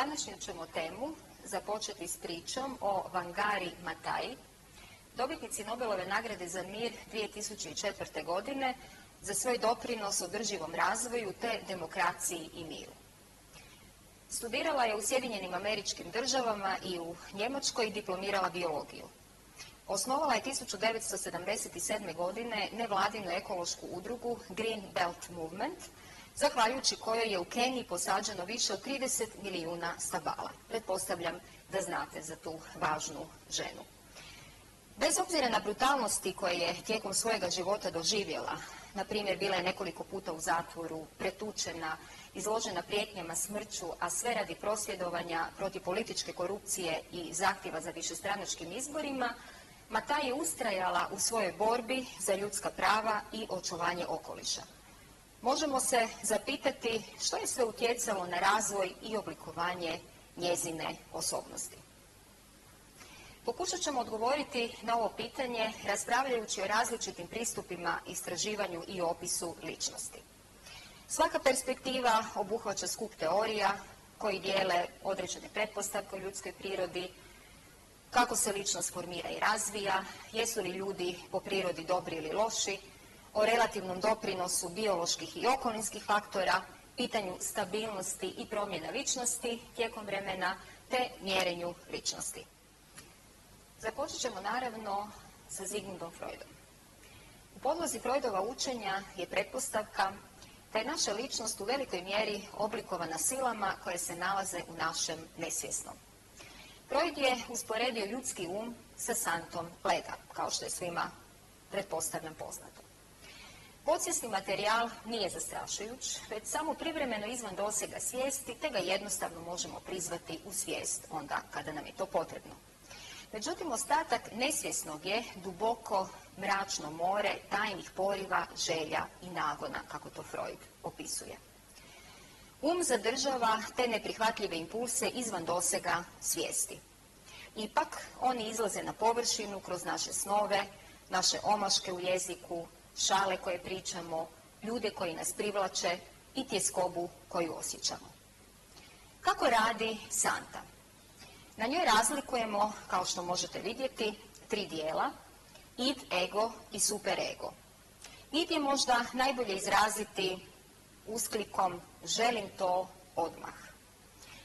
Današnju ćemo temu započeti s pričom o Wangari Maathai, dobitnici Nobelove nagrade za mir 2004. godine za svoj doprinos održivom razvoju te demokraciji i miru. Studirala je u Sjedinjenim Američkim Državama i u Njemačkoj i diplomirala biologiju. Osnovala je 1977. godine nevladinu ekološku udrugu Green Belt Movement, zahvaljujući kojoj je u Keniji posađeno više od 30 milijuna stabala. Pretpostavljam da znate za tu važnu ženu. Bez obzira na brutalnosti koje je tijekom svojega života doživjela, na primjer bila je nekoliko puta u zatvoru, pretučena, izložena prijetnjama smrću, a sve radi prosvjedovanja protiv političke korupcije i zahtjeva za višestranačkim izborima, Maathai je ustrajala u svojoj borbi za ljudska prava i očuvanje okoliša. Možemo se zapitati što je sve utjecalo na razvoj i oblikovanje njezine osobnosti. Pokušat ćemo odgovoriti na ovo pitanje raspravljajući o različitim pristupima istraživanju i opisu ličnosti. Svaka perspektiva obuhvaća skup teorija koji dijele određene pretpostavke o ljudskoj prirodi, kako se ličnost formira i razvija, jesu li ljudi po prirodi dobri ili loši, o relativnom doprinosu bioloških i okolinskih faktora, pitanju stabilnosti i promjena ličnosti tijekom vremena te mjerenju ličnosti. Započet ćemo naravno sa Sigmundom Freudom. U podlozi Freudova učenja je pretpostavka da je naša ličnost u velikoj mjeri oblikovana silama koje se nalaze u našem nesvjesnom. Freud je usporedio ljudski um sa santom leda, kao što je svima pretpostavljam poznato. Podsvjesni materijal nije zastrašujuć, već samo privremeno izvan dosega svijesti, te ga jednostavno možemo prizvati u svijest onda kada nam je to potrebno. Međutim, ostatak nesvjesnog je duboko mračno more tajnih poriva, želja i nagona, kako to Freud opisuje. Um zadržava te neprihvatljive impulse izvan dosega svijesti. Ipak, oni izlaze na površinu kroz naše snove, naše omaške u jeziku, šale koje pričamo, ljude koji nas privlače i tjeskobu koju osjećamo. Kako radi santa? Na njoj razlikujemo, kao što možete vidjeti, 3 dijela, id, ego i superego. Id je možda najbolje izraziti usklikom želim to odmah.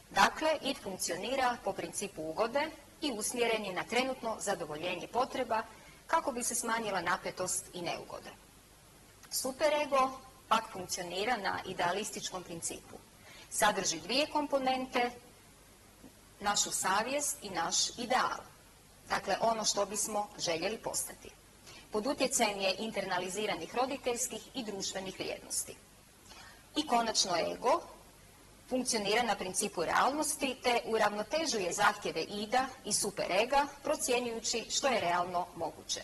Dakle, id funkcionira po principu ugode i usmjeren je na trenutno zadovoljenje potreba kako bi se smanjila napetost i neugode. Superego pak funkcionira na idealističkom principu. Sadrži 2 komponente, našu savjest i naš ideal. Dakle, ono što bismo željeli postati. Pod utjecajem je internaliziranih roditeljskih i društvenih vrijednosti. I konačno ego funkcionira na principu realnosti te uravnotežuje zahtjeve ida i superega procjenjujući što je realno moguće.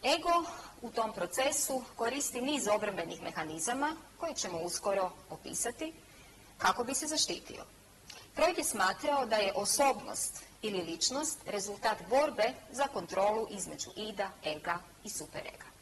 Ego u tom procesu koristi niz obrambenih mehanizama koje ćemo uskoro opisati kako bi se zaštitio. Freud je smatrao da je osobnost ili ličnost rezultat borbe za kontrolu između ida, ega i superega.